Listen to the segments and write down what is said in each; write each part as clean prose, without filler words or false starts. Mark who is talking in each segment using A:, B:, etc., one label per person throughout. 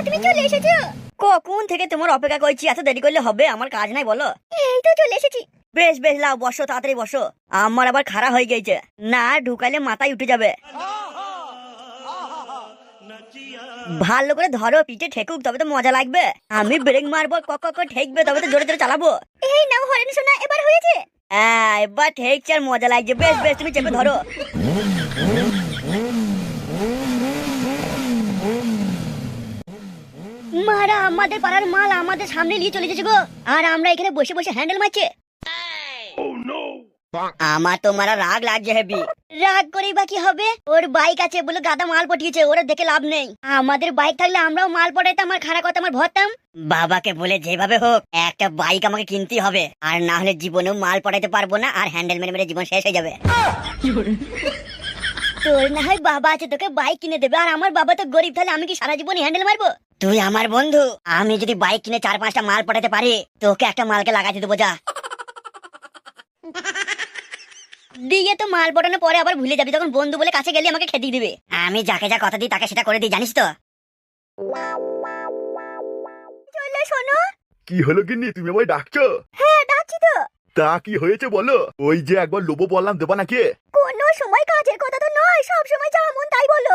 A: তুমি চলে এসেছো?
B: কখন থেকে তোমার অপেক্ষা করছি, এত দেরি করলে হবে? আমার কাজ নাই বলো?
A: এই তো চলে এসেছি।
B: বেশ বেশ, লাও বসো, তাড়াতাড়ি বসো। আমার আবার খাড়া হয়ে গেছে, না ঢুকাইলে মাথায় উঠে যাবে। ভালো করে ধরো, পিঠে ঠেকুক তবে তো মজা লাগবে। আমি ব্রেক মারবো, কক ঠেকবে তবে তো জোরে জোরে চালাবো।
A: এই নাও হরেন সোনা, এবার হয়েছে।
B: হ্যাঁ, এবার ঠেকছে আর মজা লাগছে। বেশ বেশ, তুমি চেপে ধরো।
A: মারা আমাদের পাড়ার মাল আমাদের সামনে নিয়ে চলে এসেছে গো, আর আমরা এখানে বসে বসে হ্যান্ডেল মারছে।
B: আমার তো মারা রাগ লাগছে হেবি।
A: রাগ করেই বা কি হবে? ওর বাইক আছে বলে গাদা মাল পটিয়েছে, ওরা দেখে লাভ নেই। আমাদের বাইক থাকলে আমরাও মাল পটাইতাম আর খারাপ কথা আমার ভরতাম।
B: বাবাকে বলে যেভাবে হোক একটা বাইক আমাকে কিনতেই হবে, আর না হলে জীবনেও মাল পটাইতে পারবো না, আর হ্যান্ডেল মেরে মেরে জীবন শেষ হয়ে যাবে।
A: তোর না হয় বাবা আছে, তোকে বাইক কিনে দেবে, আর আমার বাবা তো গরিব, তাহলে আমি কি সারা জীবন হ্যান্ডেল মারবো?
B: তুই আমার বন্ধু, আমি যদি বাইক কিনে 4-5টা মাল পটাতে পারি, তোকে একটা মালকে লাগাতে দেবো যা।
A: দিয়ে তো মাল পটানোর পরে আবার ভুলে যাবি, তখন বন্ধু বলে কাছে গেলে আমাকে খেতে দিবে।
B: আমি যাকে যা কথা দিই তাকে সেটা করে দিই, জানিস তো।
A: চলো শোনো।
C: কি হলো গিন্নি, তুমি আমায় ডাকছো?
A: হ্যাঁ ডাকছি তো।
C: তা কি হয়েছে বলো? ওই যে একবার লোবো বললাম, দেবা নাকি?
A: কোনো সময় কাজের কথা তো নয়, সব সময় যা মন তাই বলো।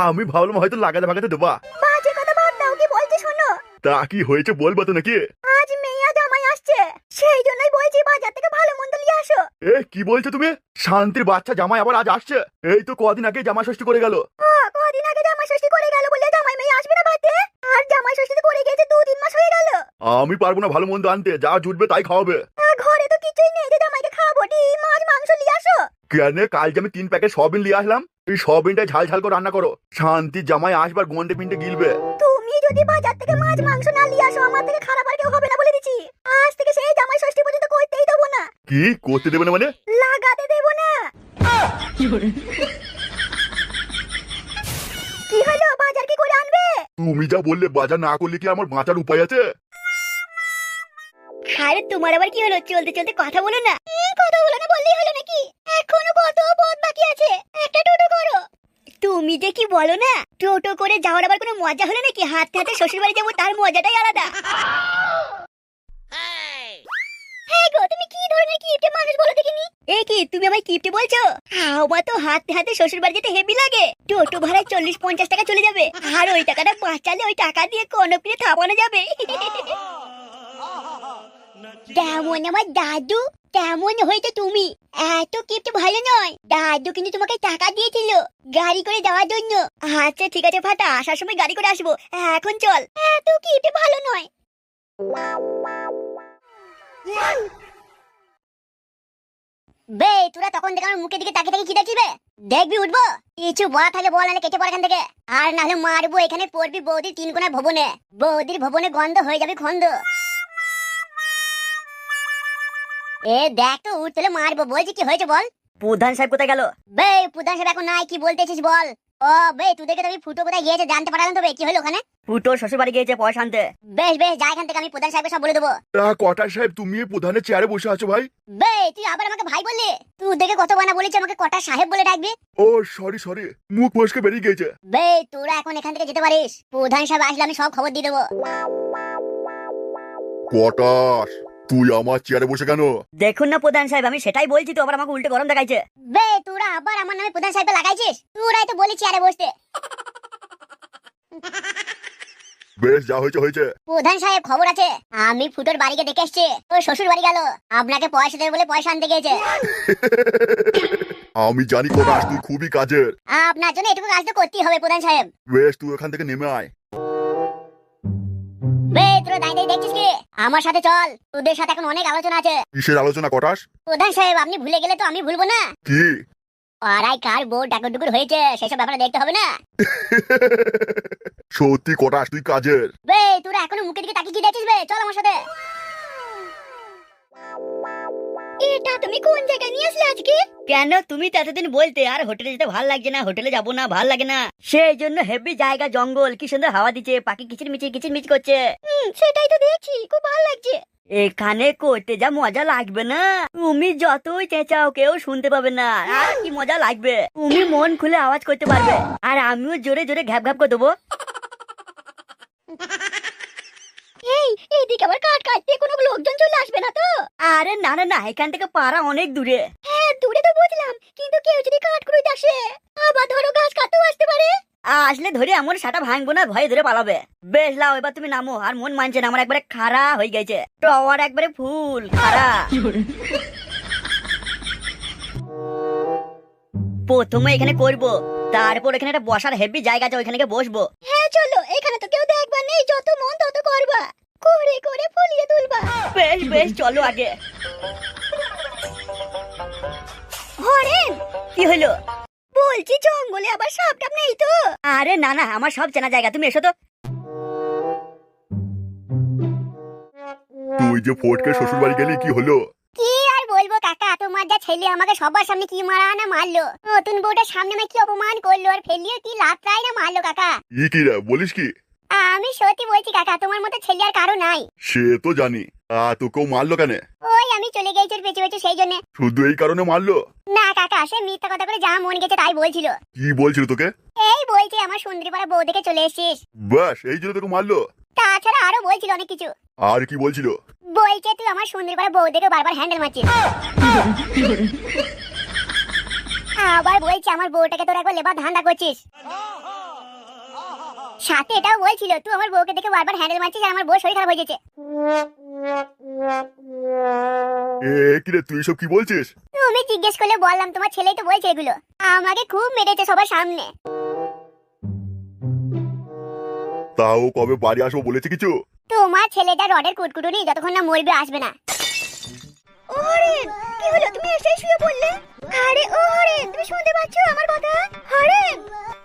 C: আমি ভাবলাম হয়তো লাগাতে ভাগাতে দেবা।
A: বাজে কথা বাদ দাও, কি বলতে শোনো।
C: তা কি হয়েছে বলবা তো নাকি?
A: আজ মেয়া জামাই আসছে, সেই জন্যই বলছি বাজার থেকে ভালো মন্দ নিয়ে আসো।
C: কি বলছো তুমি? শান্তির বাচ্চা জামাই আবার আজ আসছে? এই তো কদিন আগে জামাই ষষ্ঠী করে গেল।
A: কদিন আগে জামাই ষষ্ঠী করে গেল বলে জামাই মেয়ে আসবে না বাড়িতে? আর জামাই ষষ্ঠী করে গেছে 2-3 মাস হয়ে গেল।
C: আমি পারবো না ভালো মন্দ আনতে, যা জুটবে তাই খাওয়াবে।
A: ঘরে তো কিছুই নেই যে জামাইকে খাবো, ডিম মাছ মাংস নিয়ে আসো।
C: কেন, কাল যে আমি 3 প্যাকেট সয়াবিন নিয়ে আসলাম, এই সয়াবিনটাই ঝাল ঝাল করে রান্না করো। শান্তির জামাই আসবার গন্ডে পিন্ডে গিলবে।
A: তুমি যদি বাজার থেকে মাছ মাংস না নিয়ে আসো, আমার থেকে খারাপ আর কেউ হবে না বলে দিচ্ছি। আজ থেকে সেই জামাই ষষ্ঠী পর্যন্ত করতেই দেবো না।
C: কি করতে দেবে না মানে?
A: লাগাতে দেবো না। কি হলো, বাজার কি করে আনবে?
C: তুমি যা বললে, বাজার না করলে কি আমার বাঁচার উপায় আছে?
A: আরে তোমার আবার কি হলো? চলতে চলতে কথা বলো না। কথা বলো না বললেই হলো নাকি? এখনো কত পথ বাকি আছে, একটা টোটো করো। তুমি যে কি বলো না, টোটো করে যাওয়ার আবার কোনো মজা হলো নাকি? হাতে হাতে শ্বশুর বাড়ি যাবো, তার মজাটাই আলাদা। হ্যাঁ গো, তুমি কি ধরনের কিপটে মানুষ বলো দেখিনি? এই কি তুমি আমায় কিপটে বলছো? আমার তো হাতে হাতে শ্বশুর বাড়ি যেতে হেভি লাগে। টোটো ভাড়ায় 40-50 টাকা চলে যাবে, আর ওই টাকাটা বাঁচালে ওই টাকা দিয়ে কোনো কিনে থামানো যাবে। তেমন আমার দাদু, তেমন হয়তো তুমি। এত কিপটে ভালো নয়। দাদু কিন্তু তোমাকে টাকা দিয়েছিল গাড়ি করে যাওয়ার জন্য। আচ্ছা ঠিক আছে ফাটা, আসার সময় গাড়ি করে আসবো, এখন চল। এত কিপটে ভালো নয়। বে তোরা তখন থেকে আমার মুখের দিকে তাকিয়ে তাকিয়ে কি দেখছিস বে? দেখবি উঠবো? কিছু বলা থাকলে বল, নাহলে কেটে পড় এখান থেকে। আর নাহলে মারবো, এখানে পড়বি বৌদির 3 কোণা ভবনে। বৌদির ভবনে গন্ধ হয়ে যাবে খন্দ। এ দেখ তো, উঠলে মারবো। বলছি কি হয়েছে বল?
B: প্রধান সাহেব কোথায় গেল?
A: বে প্রধান সাহেব এখন নাই, কি বলতেছিস বল? ও বে তোদেরকে তো আমি ফুটো কোথায় গিয়েছে জানতে পারলাম তো বে, কি হলো ওখানে?
B: ফুটোর শ্বশুর বাড়ি গিয়েছে পয়সা আনতে।
A: বেশ বেশ, যা এখান থেকে, আমি প্রধান সাহেবকে সব বলে দেবো।
C: তা কটার সাহেব, তুমি এই প্রধানের চেয়ারে বসে আছো ভাই?
A: বে তুই আবার আমাকে ভাই বললি? তুই দেখে কত বানা বলেছি আমাকে কটা সাহেব বলে ডাকবি।
C: ও সরি সরি, মুখ ফসকে বেরিয়ে গেছে।
A: বে তোরা এখন এখান থেকে যেতে পারিস, প্রধান সাহেব আসলে আমি সব খবর দিয়ে দেবো।
C: কটাস, তুই আমার চেয়ারে বসে কেন?
B: দেখুন না প্রধান সাহেব, আমি সেটাই বলছি তো, আবার আমাকে উল্টে গরম দেখাইছে।
A: বে তোরা আবার আমার নামে প্রধান সাহেব লাগাইছিস? তোরাই তো বলি চেয়ারে বসতে।
C: বেশ, যা হয়েছে হয়েছে।
A: প্রধান সাহেব খবর আছে, আমি ফুটোর বাড়িকে দেখে এসছি। তোর শ্বশুর বাড়ি গেল, আপনাকে পয়সা দেবে বলে পয়সা আনতে গিয়েছে।
C: আমি জানি কটাস, তুই খুবই কাজের।
A: আপনার জন্য এটুকু কাজ তো করতেই হবে প্রধান সাহেব।
C: বেশ, তুই এখান থেকে নেমে আয়।
A: বে তোরা দাঁড়িয়ে দেখছিস কি? আমার সাথে চল, তোদের সাথে এখন অনেক আলোচনা আছে।
C: কিসের আলোচনা কটাস?
A: প্রধান সাহেব আপনি ভুলে গেলে তো আমি ভুলবো না।
C: কি?
A: পাড়ায় কার বউ ডাকুর হয়েছে সেসব ব্যাপারে দেখতে হবে না।
C: সত্যি কটাস, তুই কাজের।
A: বে তোরা এখনো মুখের দিকে তাকিয়ে কি দেখছিস বে? চল আমার সাথে। এটা তুমি কোন জায়গায় নিয়ে আসলে আজকে?
B: কেন, তুমি তো এতদিন বলতে আর হোটেলে যেতে ভাল লাগছে না, হোটেলে যাবো না, ভাল লাগে না। সেই জন্য হেভি জায়গা, জঙ্গল, কি সুন্দর হাওয়া দিচ্ছে, পাখি কিচিরমিচির করছে।
A: সেটাই তো দেখছি, খুব ভালো লাগছে।
B: এখানে করতে যা মজা লাগবে না, তুমি যতই চেঁচাও কেউ শুনতে পাবে না। আর কি মজা লাগবে, তুমি মন খুলে আওয়াজ করতে পারবে, আর আমিও জোরে জোরে ঘ্যাপ ঘ্যাপ করে দেবো।
A: এইদিকে আবার কাট কাটতে কোনো লোকজন চলে আসবে না তো?
B: আরে না না না, এখান থেকে পাড়া অনেক দূরে।
A: হ্যাঁ দূরে তো বুঝলাম, কিন্তু কেউ যদি কাট করতে আসে, আবার ধরো গাছ কাটতেও আসতে পারে।
B: আসলে ধরে এমন সাটা ভাঙবো না, ভয়ে ধরে পালাবে। বেশ লাও, এবার তুমি নামো। আর মন মানছে না, আমার একবারে খাড়া হয়ে গেছে, টাওয়ার একবারে ফুল খাড়া। প্রথমে এখানে করবো, তারপর এখানে একটা বসার হেভি জায়গা আছে, ওইখানে গিয়ে বসবো।
A: হ্যাঁ চলো, এখানে তো কেউ দেখবা নেই, যত মন তত করবা, করে করে ফুলিয়ে তুলবা।
B: বেশ বেশ, চলো আগে।
A: হরেন,
B: কি হলো?
A: বলছি জঙ্গলে আবার সাপ টাপ নেই তো?
B: আরে না না, আমার সব চেনা জায়গা, তুমি এসো তো।
C: তুই যে ফটকে শ্বশুর বাড়ি গেলি, কি হলো?
A: কি আর বলবো কাকা, তোমার যা ছেলে আমাকে সবার সামনে কি মারা না মারলো, নতুন বউটার সামনে আমাকে কি অপমান করলো, আর ফেলিয়ে কি লাথরাই না মারলো কাকা।
C: কি রে বলিস কি?
A: আমি সত্যি বলছি কাকা, তোমার মতো ছেলে আর কারো নাই।
C: সে তো জানি, তোকেও মারলো কেন?
A: ওই আমি চলে গেছি ওর পেছু পেছু, সেই জন্য।
C: শুধু এই কারণে মারলো?
A: না কাকা, সে মিথ্যা কথা করে যা মন গেছে তাই বলছিল।
C: কি বলছিল তোকে?
A: এই বলছে আমার সুন্দরী পাড়া বউ দেখে চলে এসেছিস।
C: বাস এই জন্য তোকে মারলো?
A: তাছাড়া আরো বলছিল অনেক কিছু।
C: আর কি বলছিল?
A: বলছে তুই আমার সুন্দরী পাড়া বউ দেখে বারবার হ্যান্ডেল মারছিস। আবার বলছে আমার বউটাকে তোর একবার লেবার ধান্দা করছিস। সাথে এটাও বলছিল তুই আমার বউকে দেখে বারবার হ্যান্ডেল মারছিস, আর আমার বউ শরীর খারাপ হয়ে গেছে।
C: কি রে, তুই সব কি বলছিস?
A: তুমি জিজ্ঞেস করলে বললাম, তোমার ছেলেই তো বলছে এগুলো। আমাকে খুব মেরেছে সবার সামনে।
C: তাও কবে বাড়ি আসবো বলেছে কিছু?
A: তোমার ছেলেটা রডের কুটকুটুনি যতক্ষণ না মরবে আসবে না। ওরেন, কি হলো, তুমি এসে শুয়ে পড়লে? আরে ওরেন, তুমি শুনতে পাচ্ছো আমার কথা? হরেন,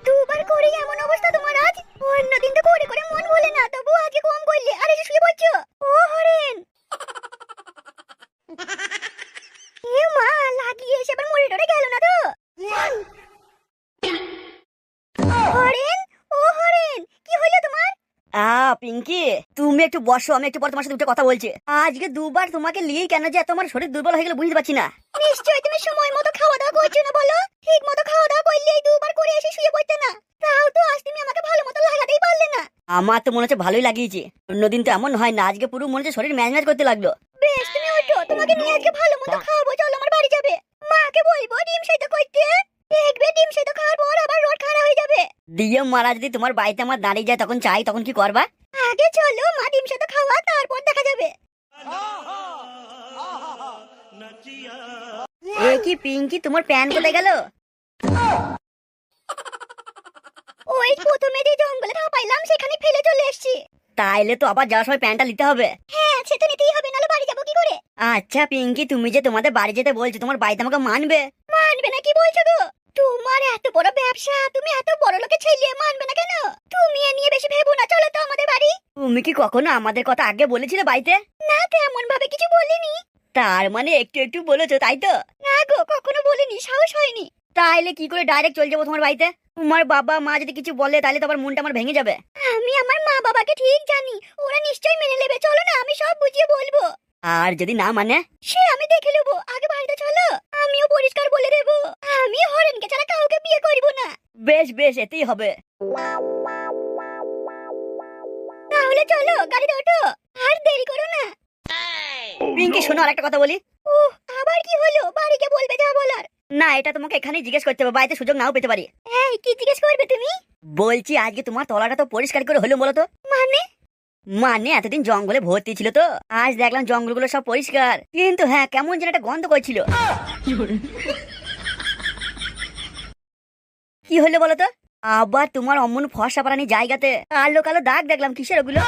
A: দুবার করে এমন অবস্থা তোমার আজ? অন্যদিন তো করে করে মন বলে না, তবু আজকে কম করলে, আর এসে শুয়ে পড়ছো? ও হরেন, এ মা, লাগিয়ে এসে আবার মরে টরে গেল না তো? হরেন, ও হরেন, কি হলো তোমার?
B: পিঙ্কি, তুমি একটু বসো, আমি একটু পর তোমার সাথে দুটো কথা বলছি। আজকে দুবার তোমাকে নিয়ে কেন যে তোমার শরীর দুর্বল হয়ে গেল বুঝতে পারছি না।
A: নিশ্চয়ই তুমি সময় মতো খাওয়া দাওয়া করছো না, বলো? ঠিক মতো খাওয়া দাওয়া করলে এই দুবার করে এসে শুয়ে পড়তে না। তাও তো আজ তুমি আমাকে ভালো মতো লাগাতেই পারলে না।
B: আমার তো মনে হচ্ছে ভালোই লাগিয়েছে, অন্যদিন তো এমন হয় না, আজকে পুরো মনে হচ্ছে শরীর ম্যাজ ম্যাজ করতে লাগলো।
A: বেশ, তুমি ওঠো, তোমাকে নিয়ে আজকে ভালো মতো খাওয়াবো, চলো আমার বাড়ি যাবে। মাকে বলবো ডিম সেদ্ধ করতে, দেখবে ডিম সেদ্ধ খাওয়ার পর আবার রোড খারাপ হয়ে যাবে।
B: দিয়ে মারা যদি তোমার বাড়িতে আমার দাঁড়িয়ে যায় তখন চাই, তখন কি করবা?
A: আগে চলো মা ডিম সেদ্ধ খাওয়া, তারপর দেখা যাবে।
B: এ কি পিঙ্কি, তোমার প্যান কোথায় গেল?
A: ওই প্রথমে যে জঙ্গলে খাওয়া পাইলাম সেখানে ফেলে চলে এসেছি।
B: তাইলে তো আবার যাওয়ার সময় প্যানটা নিতে হবে।
A: হ্যাঁ সে তো নিতেই হবে, নাহলে বাড়ি যাবো কি করে?
B: আচ্ছা পিঙ্কি, তুমি যে তোমাদের বাড়ি যেতে বলছো, তোমার বাড়িতে আমাকে মানবে?
A: মানবে না কি বলছো গো? তোমার এত বড় ব্যবসা, তুমি এত বড় লোকের ছেলে, মানবে না কেন? তুমি এ নিয়ে বেশি ভেবো না, চলো তো আমাদের বাড়ি।
B: তুমি কি কখনো আমাদের কথা আগে বলেছিলে বাড়িতে?
A: না, তেমন ভাবে কিছু বলিনি।
B: তার মানে একটু একটু বলেছো, তাই তো?
A: না গো, কখনো বলিনি, সাহস হয়নি।
B: তাইলে কি করে ডাইরেক্ট চলে যাবো তোমার বাড়িতে? তোমার বাবা মা যদি কিছু বলে তাহলে তো আবার মনটা আমার ভেঙে যাবে।
A: আমি আমার মা বাবাকে ঠিক জানি, ওরা নিশ্চয়ই মেনে নেবে, চলো না, আমি সব বুঝিয়ে বলবো।
B: আর যদি না মানে?
A: সে আমি দেখে নেবো, আগে বাড়িতে চলো, আমিও পরিষ্কার বলে দেবো, আমি হরেনকে ছাড়া কাউকে বিয়ে করব না।
B: বেশ বেশ, এতেই হবে।
A: তাহলে চলো, গাড়িতে ওঠো, আর দেরি করো না।
B: পিঙ্কি শোনো, আর একটা কথা বলি।
A: আবার কি হলো? বাড়িকে বলবে যা বলার।
B: না, এটা তোমাকে এখানেই জিজ্ঞেস করতে হবে, বাড়িতে সুযোগ নাও পেতে পারি।
A: এই কি জিজ্ঞেস করবে তুমি?
B: বলছি আজকে তোমার তলাটা তো পরিষ্কার করে হলো বলো তো?
A: মানে?
B: মানে এতদিন জঙ্গলে ভর্তি ছিল তো, আজ দেখলাম জঙ্গলগুলো সব পরিষ্কার, কিন্তু হ্যাঁ কেমন যেন একটা গন্ধ করছিল। কি হলো বলো তো? আবার তোমার অমন ফর্সা পারানি জায়গাতে কালো কালো দাগ দেখলাম, কিসের ওগুলো?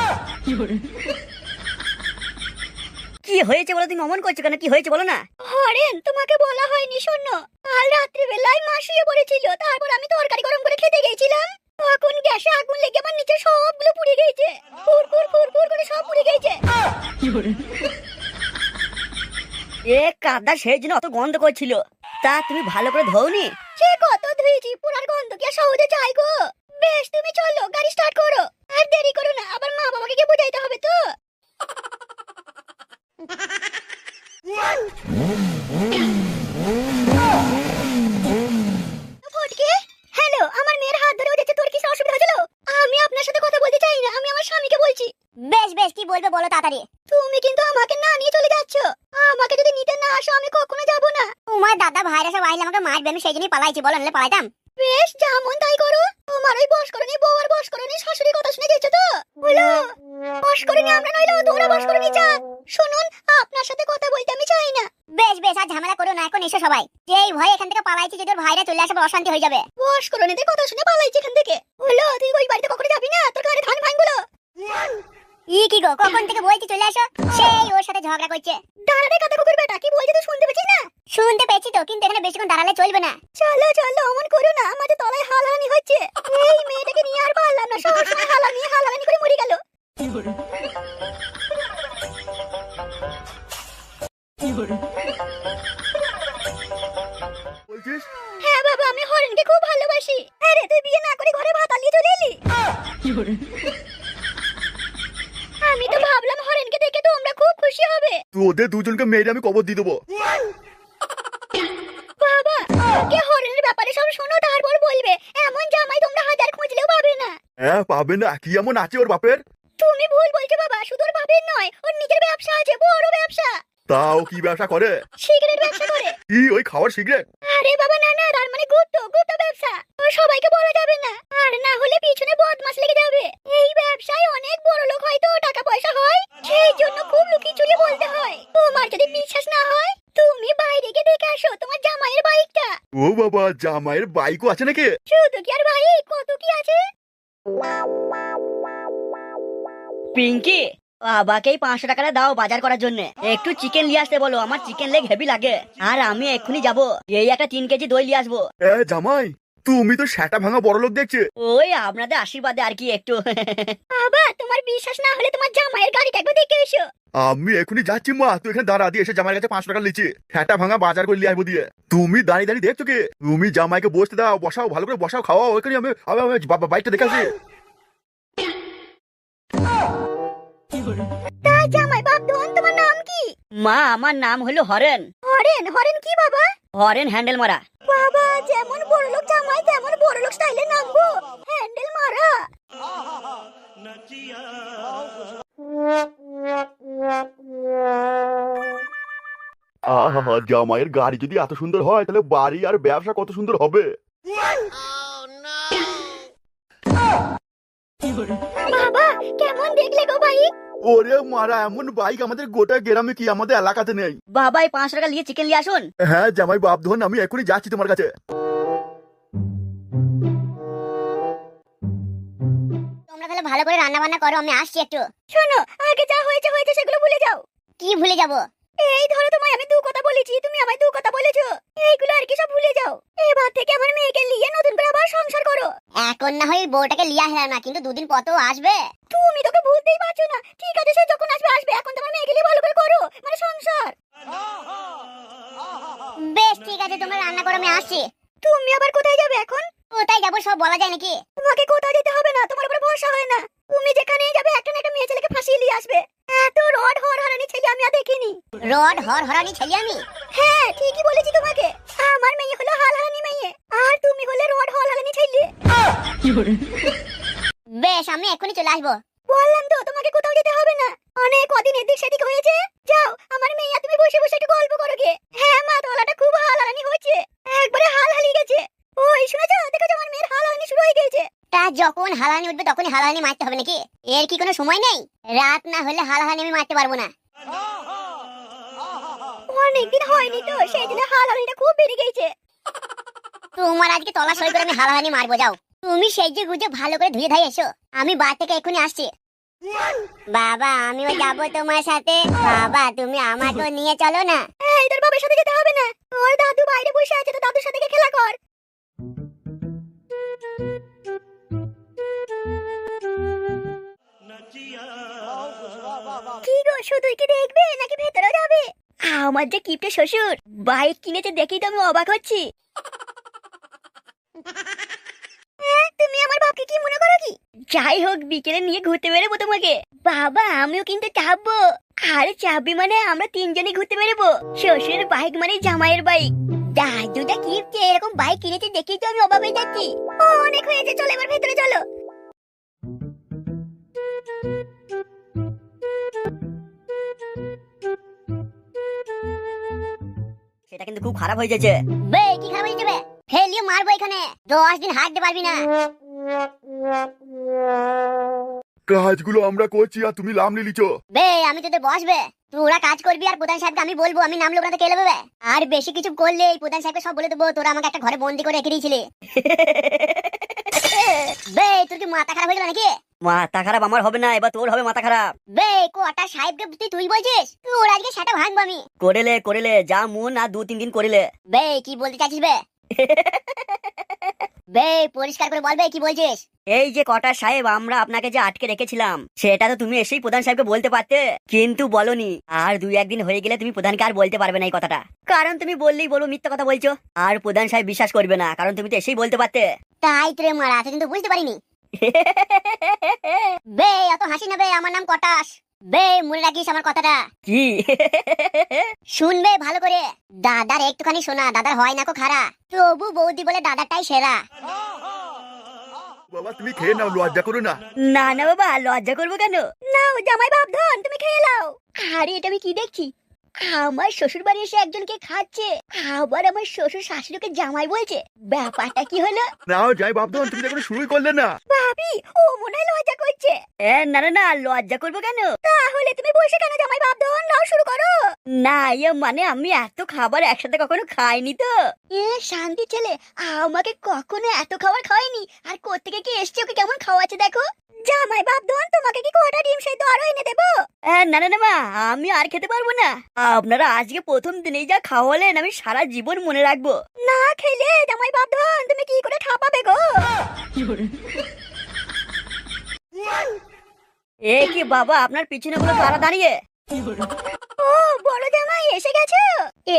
B: কি হয়েছে বলো, তুমি অমন করছো কেন? কি হয়েছে বলো না?
A: হরেন, তোমাকে বলা হয়নি, শোনো। কাল রাত্রি বেলায় মা শুয়ে পড়েছিল, তারপর আমি তরকারি গরম করে খেতে গেছিলাম, তখন গ্যাসে আগুন লেগে আমার নিচে সবগুলো পুড়ে গেছে, ফুরফুর ফুরফুর করে সব পুড়ে গেছে।
B: এ কাদা সেই জন্য অত গন্ধ করছিল। তা তুমি ভালো করে ধোওনি?
A: সে কত ধুয়েছি, পুরার গন্ধ কি আর সহজে যায় গো? বেশ, তুমি চলো, গাড়ি স্টার্ট করো, আর দেরি করো না, আবার মা বাবাকে গিয়ে বোঝাইতে হবে তো। ফটকে, হ্যালো, আমার মেয়ের হাত ধরে ওঠেছে, তোর কি অসুবিধা হয়েছিল? আমি আপনার সাথে কথা বলতে চাই না, আমি আমার স্বামীকে বলছি। বেশ বেশ, কি বলবে বলো তাড়াতাড়ি। পারলে আমাকে মারবে, আমি সেই জন্যই পালাইছি, বলো নাহলে পালাইতাম। বেশ, যেমন তাই করো। তোমার ওই বস করনি বউ আর বস করনি শাশুড়ির কথা শুনে গেছো তো? বলো, বস করনি আমরা নইলেও তোমরা বস করনি যা। শুনুন, আপনার সাথে কথা বলতে আমি চাই না। বেশ বেশ, আর ঝামেলা করো না, এখন এসো সবাই। যেই ভয় এখান থেকে পালাইছি, যদি ওর ভাইরা চলে আসে অশান্তি হয়ে যাবে। বস করনিদের কথা শুনে পালাইছি এখান থেকে। বলো, তুই ওই বাড়িতে কখনো যাবি না, তোর ঘরে ধান ভাঙগুলো। কি গো, কখন থেকে বলছি চলে আসো, সেই ওর সাথে ঝগড়া করছে। দাঁড়ারে কথা কুকুর বেটা, কি বলছিস তুই শুনতে পেছিস না? শুনতে পেয়েছি তো, কিন্তু এখানে বেশিক্ষণ দাঁড়ালে চলবে না। চলো চলো, অমন করো না, আমাদের তলায় হালহানি হচ্ছে। এই মেয়েটাকে নিয়ে আর পারলাম না, সব সময় হালহানি করে মরে গেল।
C: বলছিস?
A: হ্যাঁ বাবা, আমি হরেনকে খুব ভালোবাসি। আরে তুই বিয়ে না করে ঘরে ভাত আলিয়ে চলে এলি। আমি তো ভাবলাম হরেনকে দেখে তোমরা খুব খুশি হবে।
C: তোদের দুজনকে মেরে আমি কবর দিয়ে দেবো।
A: বাবা, আগে হরেনের ব্যাপারে সব শোনো, তারপর বলবে। এমন জামাই তোমরা হাজার খুঁজলেও পাবে না।
C: হ্যাঁ, পাবে না? কি এমন আছে ওর বাপের?
A: তুমি ভুল বলছো বাবা, শুধু ওর বাপের নয়, ওর নিজের ব্যবসা আছে, বড় ব্যবসা।
C: তাও কি ব্যবসা করে?
A: সিগারেট ব্যবসা করে।
C: কি ওই খাওয়ার সিগারেট?
A: আরে বাবা না না, তার মানে গুপ্ত ব্যবসা। ও সবাইকে বলা যাবে না, আর না হলে পিছনে বদমাশ লেগে যাবে। এই ব্যবসায় অনেক বড় লোক হয় তো, টাকা পয়সা হয়, সেই জন্য খুব লুকিয়ে চুরিয়ে বলতে হয়। তোমার যদি বিশ্বাস না হয়, তুমি বাইরে গিয়ে দেখে আসো তোমার জামাইয়ের বাইকটা।
C: ও বাবা, জামাইয়ের বাইকও আছে নাকি?
A: শুধু কি আর বাইক, কত কি আছে।
B: পিঙ্কি, বাবাকেই 500 টাকাটা দাও বাজার করার জন্য। একটু চিকেন নিয়ে আসতে বলো, আমার চিকেন লেগ হেভি লাগে। আর আমি এক্ষুনি যাব, এই একটা 3 কেজি দই নিয়ে আসবো।
C: জামাই, তুমি তো সেটা ভাঙা বড় লোক দেখছে।
B: ওই আপনাদের আশীর্বাদে আর কি একটু।
A: বাবা, তোমার বিশ্বাস না হলে তোমার জামাইয়ের গাড়িটা একবার দেখে এসো।
C: আমি এখনই যাচ্ছি মা, তুই এখানে দাঁড়া, দিয়ে এসে জামাইয়ের কাছে 500 টাকা লিচি সেটা ভাঙা বাজার করে নিয়ে আসবো দিয়ে। তুমি দাঁড়িয়ে দাঁড়িয়ে দেখছো কি? তুমি জামাইকে বসতে দাও, বসাও, ভালো করে বসাও, খাওয়াও। ওইখানে আমি বাইকটা দেখে আসি।
A: তা জামাই বাপধন, তোমার নাম কি?
B: মা, আমার নাম হলো হরেন।
A: হরেন? হরেন কি বাবা?
B: হরেন হ্যান্ডেল মারা।
A: বাবা, যেমন বড় লোক জামাই তেমন বড় লোক স্টাইলে নামবো, হ্যান্ডেল মারা।
C: আহা, জামাইয়ের গাড়ি যদি এত সুন্দর হয়, তাহলে বাড়ি আর ব্যবসা কত সুন্দর হবে।
A: বাবা, কেমন দেখলে গো ভাই?
C: ওরে মারা, এমন বাইক আমাদের গোটা গ্রামে কি আমাদের এলাকাতে নেই।
B: বাবা, এই 500 টাকা নিয়ে চিকেন নিয়ে আসুন।
C: হ্যাঁ জামাই বাপধন, আমি এখনই যাচ্ছি তোমার কাছে।
A: তোমরা তাহলে ভালো করে রান্না বান্না করো, আমি আসছি একটু। শোনো, আগে যা হয়েছে হয়েছে, সেগুলো ভুলে যাও। কি ভুলে যাব? এই ধরো, তোমায় আমি 2 কথা বলেছি, তুমি আমায় 2 কথা বলেছো, এইগুলো আর কি সব ভুলে যাও। এবার থেকে আমার মেয়েকে নিয়ে নতুন করে আবার সংসার করো। এখন না হয় বউটাকে লিয়ে আসলাম না, কিন্তু 2 দিন পর তো আসবে। তুমি তোকে ভুলতেই পারছো না। ঠিক আছে, সে যখন আসবে আসবে, এখন তোমার মেয়েকে নিয়ে ভালো করে করো, মানে সংসার। বেশ ঠিক আছে, তোমরা রান্না করো, আমি আসছি। তুমি আবার কোথায় যাবে এখন? কোথায় যাবো সব বলা যায় নাকি? তোমাকে কোথাও যেতে হবে না, তোমার উপর ভরসা হয় না। তুমি যেখানেই যাবে একটা না একটা মেয়ে ছেলেকে ফাঁসিয়ে নিয়ে আসবে। এত রড হরহারানি ছেলে আমি আর দেখিনি। রড হরহারানি ছেলে আমি? হ্যাঁ, ঠিকই বলেছি তোমাকে। আমার মেয়ে হলো হালহারানি মেয়ে, আর তুমি হলে রড হরহারানি ছেলে। বেশ, আমি এখনই চলে আসবো। বললাম তো, তোমাকে কোথাও যেতে হবে না। অনেক কদিন এদিক সেদিক হয়েছে, যাও আমার মেয়ে আর তুমি বসে বসে একটু গল্প করো গে। হ্যাঁ মা, তোলাটা খুব হালহারানি হচ্ছে, একবারে হাল হারিয়ে গেছে। ওই শুনেছো, দেখো আমার মেয়ের হালহারানি শুরু হয়ে গেছে। তা যখন হালহানি উঠবে তখনই হালহানি মারতে হবে নাকি? এর কি কোনো সময় নেই? রাত না হলে হালহানি আমি মারতে পারবো না। অনেকদিন হয়নি তো, সেই জন্য হালহানিটা খুব বেড়ে গেছে। তোমার আজকে তলা সই করে আমি হালহানি মারবো, যাও। তুমি সেজে গুজে ভালো করে ধুয়ে ধাই এসো, আমি বাড়ি থেকে এখনই আসছি। বাবা, আমিও যাবো তোমার সাথে। বাবা, তুমি আমাকেও নিয়ে চলো না। এই, তোর বাবার সাথে যেতে হবে না, ওর দাদু বাইরে বসে আছে, তো দাদুর সাথে খেলা কর। কি গো, শুধুই কি দেখবে নাকি ভেতরে যাবে? আমার যে কিপটে শ্বশুর বাইক কিনেছে দেখেই তো আমি অবাক হচ্ছি। তুমি আমার বাপকে কি মনে করো কি? যাই হোক, বিকেলে নিয়ে ঘুরতে বেরোবো তোমাকে। বাবা, আমিও কিন্তু চাপবো। আরে চাপবি মানে আমরা 3 জনই ঘুরতে বেরোবো। শ্বশুরের বাইক মানে জামাইয়ের বাইক। দাদুটা কিপটে এরকম বাইক কিনেছে দেখেই তো আমি অবাক হয়ে যাচ্ছি। অনেক হয়েছে, চলো এবার ভেতরে চলো।
B: সেটা কিন্তু খুব খারাপ হয়ে যাচ্ছে।
A: বে কি খারাপ হয়ে যাবে? ফেলিয়ে মারবো এখানে, 10 দিন হাঁটতে পারবি না।
C: কাজগুলো আমরা করছি আর তুমি লাম লিলিছো।
A: বে আমি তোদের বসবে, তোরা কাজ করবি আর প্রধান সাহেবকে আমি বলবো আমি নাম লোক না তো কেলে দেবে। আর বেশি কিছু করলে এই প্রধান সাহেবকে সব বলে দেবো তোরা আমাকে একটা ঘরে বন্দি করে রেখে দিয়েছিলি। বে তোর কি মাথা খারাপ হয়ে গেল নাকি?
B: মাথা খারাপ আমার হবে না, এবার তোর হবে মাথা খারাপ।
A: বে কোটা সাহেবকে তুই বলছিস? তোর আজকে সেটা ভাঙবো আমি।
B: করেলে যা মন আর 2-3 দিন করেলে।
A: বে কি বলতে চাইছিস বে? বে পরিষ্কার করে বল বে কি বলছিস?
B: এই যে কটা সাহেব আমরা আপনাকে যে আটকে রেখেছিলাম সেটা তো তুমি এসেই প্রধান সাহেবকে বলতে পারতে, কিন্তু বলনি। আর 2-1 দিন হয়ে গেলে তুমি প্রধানকে আর বলতে পারবে না এই কথাটা, কারণ তুমি বললেই বলো মিথ্যা কথা বলছো। আর প্রধান সাহেব বিশ্বাস করবে না, কারণ তুমি তো এসেই বলতে পারতে।
A: তাই তোরে মারা আছে কিন্তু বুঝতে পারিনি। বে এত হাসি না বে, আমার নাম কটাস। বে মনে রাখিস আমার কথাটা।
B: কি?
A: শুনবে ভালো করে, দাদার একটুখানি শোনা, দাদার হয় না কো খারা, তবু বৌদি বলে দাদারটাই সেরা।
C: বাবা তুমি খেয়ে নাও, লজ্জা করো না।
B: না না বাবা, লজ্জা করবো কেন?
A: নাও জামাই বাপ ধন তুমি খেয়ে নাও। আরে এটা আমি কি দেখছি, আমার শ্বশুর বাড়ি এসে একজনকে খাচ্ছে, আবার আমার শ্বশুর শাশুড়িকে জামাই বলছে। ব্যাপারটা কি হলো?
C: নাও যাই বাপধন, তুমি তো এখনো শুরুই করলে না।
A: ভাবি ও মনে হয় লজ্জা করছে।
B: না না না, লজ্জা করবো কেন?
A: তাহলে তুমি বসে কেন জামাই বাপ ধন, নাও শুরু করো।
B: না মানে আমি এত খাবার একসাথে কখনো খাইনি তো।
A: এ শান্তি ছেলে, আমাকে কখনো এত খাবার খাওয়ায়নি, আর কোত্থেকে কি এসছে ওকে কেমন খাওয়াচ্ছে দেখো। জামাই বাপ ধন তোমাকে কি কটা ডিম সেদ্ধ আরো এনে দেবো?
B: না না না মা, আমি আর খেতে পারবো না। আপনারা আজকে প্রথম দিনেই যা খাওয়ালেন আমি সারা জীবন মনে রাখবো।
A: না খেলে জামাই বাপ ধন তুমি কি করে খাপাবে গো?
B: এ কি বাবা, আপনার পিছনে গুলো কারা দাঁড়িয়ে?
A: ও বড় জামাই এসে গেছো?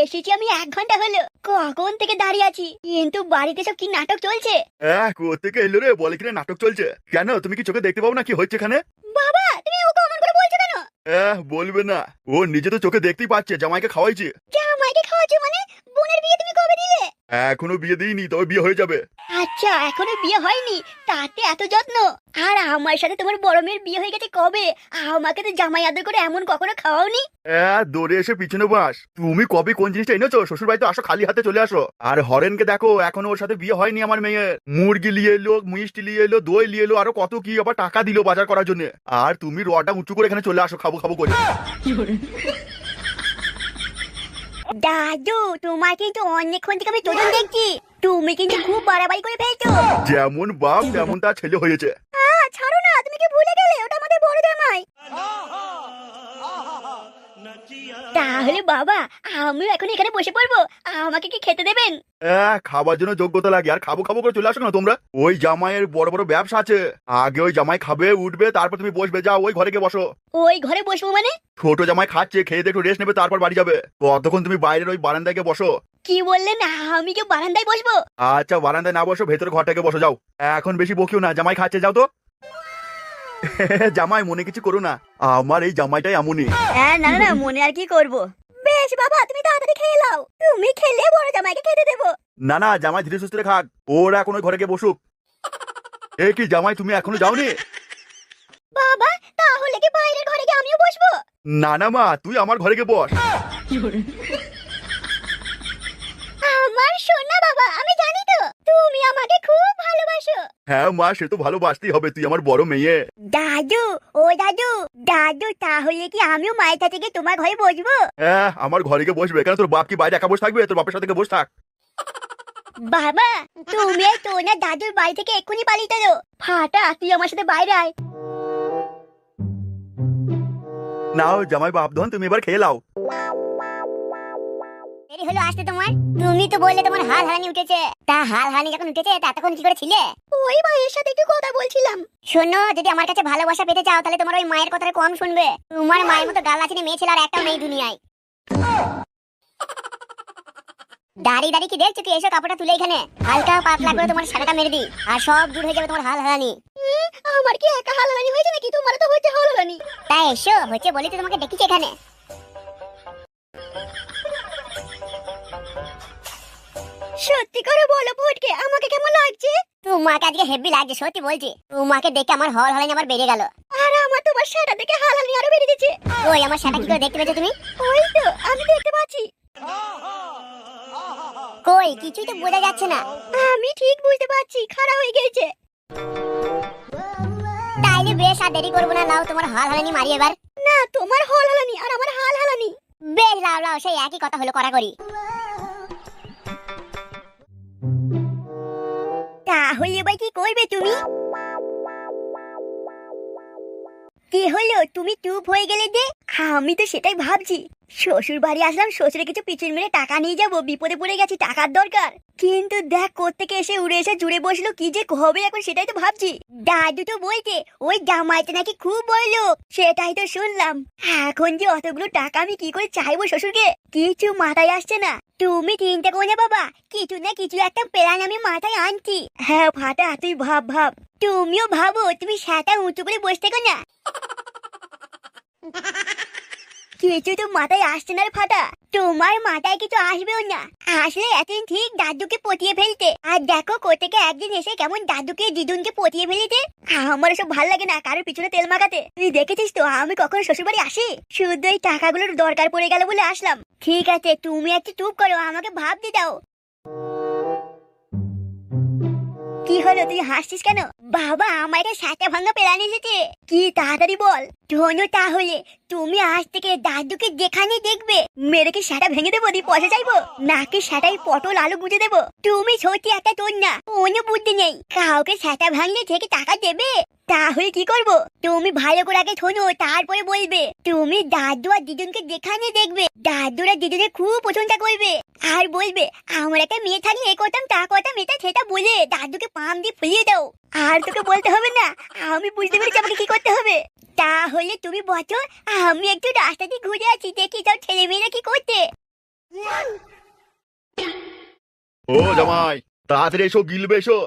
A: এসেছি আমি 1 ঘন্টা হলো, কখন থেকে দাঁড়িয়ে আছি, কিন্তু বাড়িতে সব কি নাটক চলছে।
C: কোথেকে এলো রে? বলে কিনা নাটক চলছে। কেন তুমি কি চোখে দেখতে পাও না কি হচ্ছে এখানে?
A: বাবা তুমি ওকে অমন করে বলছো কেন?
C: বলবে না, ও নিজে তো চোখে দেখতেই পাচ্ছে জামাইকে খাওয়াইছে।
A: জামাইকে খাওয়াচ্ছো মানে? বোনের বিয়ে তুমি কবে দিলে?
C: এখনো বিয়ে দিইনি, তবে বিয়ে হয়ে যাবে।
A: আচ্ছা এখনো বিয়ে হয়নি, তাতে এত যত্ন। আর আমার সাথে তোমার বড় মেয়ের বিয়ে হয়ে গেছে কবে? আমাকে তো জামাই আদর করে এমন কখনো খাওয়াওনি।
C: দৌড়ে এসে পিছনে বাস। তুমি কবে কোন জিনিসটা এনেছো? শ্বশুর বাড়িতে আসো, খালি হাতে চলে আসো। আর হরেনকে দেখো, এখনো ওর সাথে বিয়ে হয়নি আমার মেয়ে। মুরগি নিয়ে এলো, মিষ্টি নিয়ে এলো, দই নিয়ে এলো, আরো কত কি, আবার টাকা দিলো বাজার করার জন্য। আর তুমি রটা উঁচু করে এখানে চলে আসো খাবো খাবো করে।
A: দাদু তোমার কিন্তু অনেকক্ষণ থেকে আমি তোজন দেখছি, তুমি কিন্তু খুব বাড়াবাড়ি করে ফেলছো।
C: যেমন বাপ তেমন তার ছেলে হয়েছে।
A: ছাড়ো না, তুমি কি ভুলে গেলে ওটা আমাদের বড় জামাই? তাহলে বাবা আমিও এখন এখানে বসে পড়বো, আমাকে কি খেতে দেবেন?
C: খাবার জন্য যোগ্যতা লাগে, আর খাবো খাবো করে চলে আসো না তোমরা। ওই জামাইয়ের বড় বড় ব্যবসা আছে, আগে ওই জামাই খাবে উঠবে, তারপর তুমি বসবে। যাও ওই ঘরে গিয়ে বসো।
A: ওই ঘরে বসবো মানে?
C: ছোট জামাই খাচ্ছে, খেয়ে দেখো রেস্ট নেবে, তারপর বাড়ি যাবে। ততক্ষণ তুমি বাইরের ওই বারান্দায় গিয়ে বসো।
A: কি বললেন? আমি কি বারান্দায় বসবো?
C: আচ্ছা বারান্দায় না বসো, ভেতরে ঘরটাকে বসো। যাও, এখন বেশি বকিও না, জামাই খাচ্ছে, যাও তো। জামাই মনে কিছু করো না, আমার এই জামাইটাই এমনই।
B: না না না, মনে আর কি করবো।
A: বেশ বাবা তুমি তাড়াতাড়ি খেয়ে নাও, তুমি খেলে বড় জামাইকে খেতে দেবো।
C: না না, জামাই ধীরে সুস্থে খাক, ওরা এখন ওই ঘরে গিয়ে বসুক। এ কি জামাই, তুমি এখনো যাওনি?
A: বাবা তাহলে কি বাইরের ঘরে গিয়ে আমিও বসবো?
C: না না মা, তুই আমার ঘরে গিয়ে বস।
A: আমার সোনা বাবা, আমি জানি তো তুমি আমাকে খুব ভালোবাসো।
C: হ্যাঁ মা, সে তো ভালোবাসতেই হবে, তুই আমার বড় মেয়ে।
A: দাদু ও দাদু, দাদু তাহলে কি আমিও মায়ের সাথে গিয়ে তোমার ঘরে বসবো?
C: হ্যাঁ আমার ঘরে গিয়ে বসবে। কেন তোর বাপ কি বাইরে একা বসে থাকবে? তোর বাপের সাথে গিয়ে বসে থাক।
A: বাবা তুমি তো না দাদুর বাড়ি থেকে এক্ষুনি পালিয়ে গেলো। ফাটা তুই আমার সাথে বাইরে আয়।
C: নাও জামাই বাপ ধন, তুমি এবার খেয়ে লাও।
A: দেরি হলো আসতে তোমার? তুমি তো বললে তোমার হাল হারানি উঠেছে, তা হাল হারানি যখন উঠেছে তা তখন কি করে ছিলে? ওই মায়ের সাথে একটু কথা বলছিলাম। শোনো, যদি আমার কাছে ভালোবাসা পেতে চাও তাহলে তোমার ওই মায়ের কথাটা কম শুনবে। তোমার মায়ের মতো গালাচিনি মেয়ে ছিল আর একটাও নেই দুনিয়ায়। দাঁড়িয়ে দাঁড়িয়ে কি দেখছো? কি এসো কাপড়টা তুলে এখানে হালকা পাতলা করে তোমার সারাটা মেরে দিই, আর সব দূর হয়ে যাবে তোমার হাল হারানি। আমার কি একা হাল হারানি হয়েছে নাকি? তোমার তো হচ্ছে হাল হারানি। তাই এসো, হচ্ছে বলি তো তোমাকে ডেকেছি এখানে। সত্যি করে বলো ফুটকে, আমাকে কেমন লাগছে? তোমাকে আজকে হেভি লাগছে, সত্যি বলছি। তোমাকে দেখে আমার হল হলানি আবার বেড়ে গেল। আর আমার তোমার শাটা দেখে হাল হালানি আরো বেড়ে দিচ্ছে। ওই আমার শাটা কি করে দেখতে পেয়েছো তুমি? ওই তো আমি দেখতে পাচ্ছি। কই কিছুই তো বোঝা যাচ্ছে না। আমি ঠিক বুঝতে পারছি, খারাপ হয়ে গেছে। তাইলে বেশ আর দেরি করবো না, লাও তোমার হাল হালানি মারি এবার। না, তোমার হাল হালানি আর আমার হাল হালানি। বেশ লাও লাও, সেই একই কথা হলো, করা করি। তাহলে এবার কি করবে তুমি? কি হলো, তুমি চুপ হয়ে গেলে যে? আমি তো সেটাই ভাবছি। শ্বশুর বাড়ি আসলাম, শ্বশুরে কিছু পিছন মেরে টাকা নিয়ে যাবো, বিপদে পড়ে গেছি, টাকার দরকার। কিন্তু দেখ কোত্থেকে এসে উড়ে এসে জুড়ে বসলো, কি যে হবে এখন সেটাই তো ভাবছি। দাদু তো বলছে ওই জামাইটা নাকি খুব বড় লোক, সেটাই তো শুনলাম। এখন যে অতগুলো টাকা আমি কি করে চাইবো শ্বশুরকে, কিছু মাথায় আসছে না। তুমি চিন্তা করো না বাবা, কিছু না কিছু একটা প্ল্যান আমি মাথায় আনছি। হ্যাঁ ফাটা, তুই ভাব ভাব। তুমিও ভাবো, তুমি সেটা উঁচু করে বসে থেকো না। কিছু তো মাথায় আসছে না রে ফাটা, তোমার মাথায় কিছু আসবেও না। আসলে এতদিন ঠিক দাদুকে পটিয়ে ফেলতে, আর দেখো কোথেকে একদিন এসে কেমন দাদুকে দিদুনকে পটিয়ে ফেলিতে। আমার সব ভাল লাগে না কারোর পিছনে তেল মাখাতে। তুই দেখেছিস তো আমি কখনো শ্বশুর বাড়ি আসি? শুধু এই টাকাগুলোর দরকার পড়ে গেল বলে আসলাম। ঠিক আছে, তুমি একটু চুপ করো, আমাকে ভাবতে দাও। কি হলো, তুই হাসছিস কেন? বাবা আমার একটা সাটা ভাঙা প্ল্যান এসেছে। কি, তাড়াতাড়ি বল। শোনো তাহলে, তুমি আজ থেকে দাদুকে যেখানে দেখবে মেরে কি সেটা ভেঙে দেবো, দিয়ে পয়সা চাইবো, নাকি সেটাই পটল আলু গুঁজে দেবো? তুমি সত্যি একটা তোর না কোনো বুদ্ধি নেই। কাউকে সেটা ভাঙলে থেকে টাকা দেবে? তাহলে কি করব? তুমি ভালো করে আগে শোনো, তারপরে বলবে। তুমি দাদু আর দিদুনকে যেখানে দেখবে, দাদুরা দিদুনের খুব প্রশংসা করবে আর বলবে আমার একটা মেয়ে থাকলে এ করতাম তা করতাম, এটা সেটা বলে দাদুকে পাম দিয়ে ফুলিয়ে দাও। আর তোকে বলতে হবে না, আমি বুঝতে পেরেছি আমাকে কি করতে হবে। তাহলে তুমি বলো, আমি একটু রাস্তা দিয়ে ঘুরে আছি, দেখি সব ছেলে মেয়েরা কি করতে।
C: ও জামাই, তাড়াতাড়ি এসো, গিলবে এসো।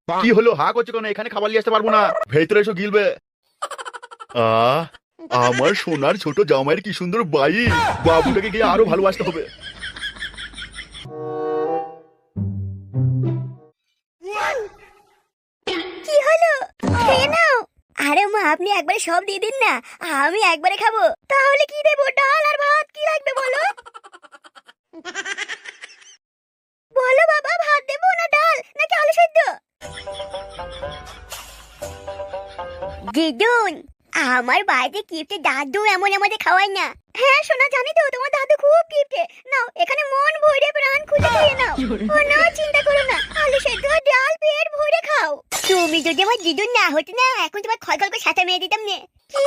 C: কি হলো, হা করছো কেন? এখানে খাবার নিয়ে আসতে পারবো না, ভেতরে এসো, গিলবে। আমার সোনার ছোট জামাইয়ের কি সুন্দর বাই, বাবুটাকে গিয়ে আরো ভালোবাসতে হবে।
A: কি হলো, খেয়ে নাও। আরে মা, আপনি একবারে সব দিয়ে দিন না, আমি একবারে খাবো। তাহলে কি দেবো, ডাল আর ভাত? কি লাগবে বলো? বলো বাবা, ভাত দেবো না ডাল নাকি আলু সেদ্ধ? দিদুন, আমার বাড়িতে কিপটে দাদু এমন আমাদের খাওয়ায় না। হ্যাঁ সোনা, জানি তো তোমার দাদু খুব কিপটে। নাও এখানে মন ভরে প্রাণ খুলে খেয়ে নাও। কোনো চিন্তা করো না, আলু সেদ্ধ আর ডাল পেট ভরে খাও। তুমি যদি আমার দিদুন না হতে না, এখন তোমার খলখল করে সাথে মেরে দিতাম না। কি,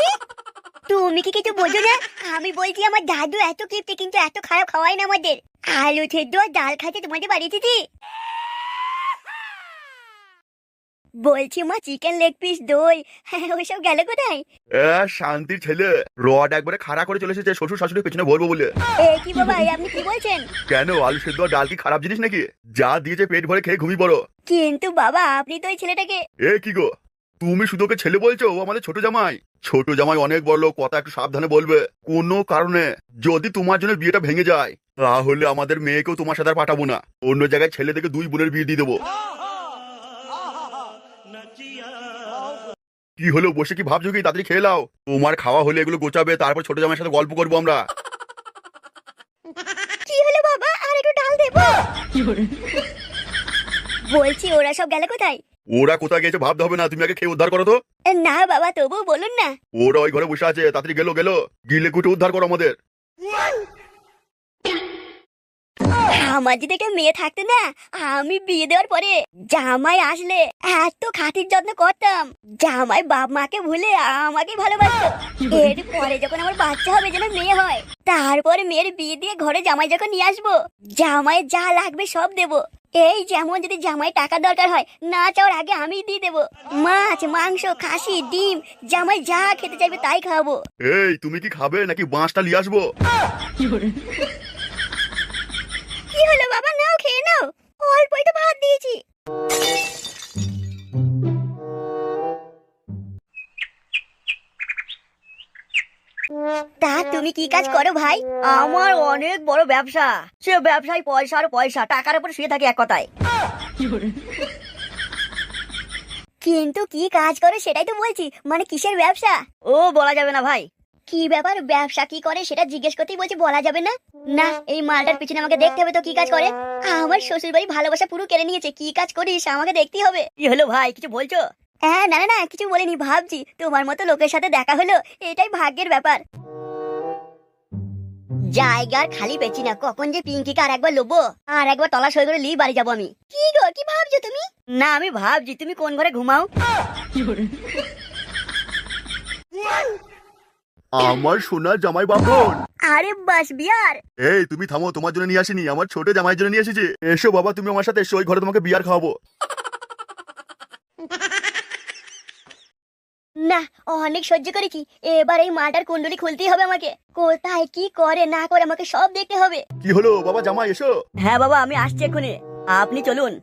A: তুমি কি কিছু বোঝো না? আমি বলছি আমার দাদু এত কিপটে, কিন্তু এত খারাপ খাওয়ায় না আমাদের। আলু সেদ্ধ আর ডাল খাইতে তোমাদের বাড়ি এসেছি। বলছি মা, চিকেন লেগ পিস, দই, ওইসব গেল কোথায়?
C: শান্তির ছেলে, রড একবারে খাড়া করে চলে এসেছে শ্বশুর শাশুড়ির পেছনে বলবো বলে।
A: কি বাবা, আপনি কি বলছেন?
C: কেন, আলু সেদ্ধ আর ডাল কি খারাপ জিনিস নাকি? যা দিয়েছে পেট ভরে খেয়ে ঘুমিয়ে পড়ো।
A: কিন্তু বাবা, আপনি তো ওই ছেলেটাকে।
C: কি গো, তুমি শুধু ওকে ছেলে বলছো? ও আমাদের ছোট জামাই। ছোট জামাই অনেক বড় লোক, কথা একটু সাবধানে বলবে। কোনো কারণে যদি তোমার জন্য বিয়েটা ভেঙে যায়, তাহলে আমাদের মেয়েকেও তোমার সাথে আর পাঠাবো না, অন্য জায়গায় ছেলে থেকে 2 বোনের বিয়ে দিয়ে দেবো। কি হলো, বসে কি ভাবছো? কি তাড়াতাড়ি খেয়ে নাও, তোমার খাওয়া হলে এগুলো গোছাবে, তারপর ছোট জামাইয়ের সাথে গল্প করবো আমরা।
A: কি হলো বাবা, আর একটু ডাল দেবো? বলছি ওরা সব গেল কোথায়?
C: ওরা কোথায় গেছে ভাবতে হবে না, তুমি আগে খেয়ে উদ্ধার করো তো।
A: না বাবা, তবু বলুন না।
C: ওরা ওই ঘরে বসে আছে, তাড়াতাড়ি গেলো গিলে কুটে উদ্ধার করো আমাদের।
A: আমার যদি একটা মেয়ে থাকতো না, আমি বিয়ে দেওয়ার পরে জামাই আসলে এত খাতির যত্ন করতাম, জামাই বাপ মাকে ভুলে আমাকে ভালোবাসতো। এর পরে যখন আমার বাচ্চা হবে, যেন মেয়ে হয়, তারপরে মেয়ের বিয়ে দিয়ে ঘরে জামাই যখন নিয়ে আসবো, জামাই যা লাগবে সব দেবো। এই যেমন যদি জামাই টাকা দরকার হয়, না চাওয়ার আগে আমি দিয়ে দেবো। মাছ, মাংস, খাসি, ডিম, জামাই যা খেতে চাইবে তাই খাওয়াবো।
C: তুমি কি খাবে নাকি বাঁশটা নিয়ে আসবো?
A: কি হলো বাবা, নাও খেয়ে নাও, অল্পই তো ভাত দিয়েছি। তা তুমি কি কাজ করো ভাই?
B: আমার অনেক বড় ব্যবসা, সে ব্যবসায় পয়সা আর পয়সা, টাকার উপর শুয়ে থাকে এক কথায়।
A: কিন্তু কি কাজ করো সেটাই তো বলছি, মানে কিসের ব্যবসা?
B: ও বলা যাবে না ভাই।
A: কি ব্যাপার, ব্যবসা কি করে সেটা জিজ্ঞেস করতেই বলছে বলা যাবে না। না, এই মালটার পিছনে আমাকে দেখতে হবে তো কি কাজ করে। আমার শ্বশুর বাড়ি ভালোবাসা পুরো কেড়ে নিয়েছে, কি কাজ করিস আমাকে দেখতেই হবে।
B: কি হলো ভাই, কিছু বলছো?
A: হ্যাঁ, না না না, কিছু বলিনি, ভাবছি তোমার মতো লোকের সাথে দেখা হলো, এটাই ভাগ্যের ব্যাপার। জায়গার খালি পেছি না, কখন যে পিঙ্কিকে আর একবার লোবো, আর একবার তলা সই করে নিয়ে বাড়ি যাবো আমি। কি গো, কি ভাবছো তুমি?
B: না, আমি ভাবছি তুমি কোন ঘরে ঘুমাও।
C: আমার সোনার জামাই বাপন।
A: আরে বাস বিয়ার।
C: এই তুমি থামো, তোমার জন্য নিয়ে আসিনি, আমার ছোট জামাইয়ের জন্য নিয়ে এসেছি। এসো বাবা, তুমি আমার সাথে এসো, ওই ঘরে তোমাকে বিয়ার খাওয়াবো।
A: না, অনেক সহ্য করেছি, এবার এই মাটার কুণ্ডলি খুলতেই হবে আমাকে। কোথায় কি করে না করে আমাকে সব দেখতে হবে।
C: কি হলো বাবা জামাই, এসো।
B: হ্যাঁ বাবা, আমি আসছি এক্ষুনি, আপনি চলুন।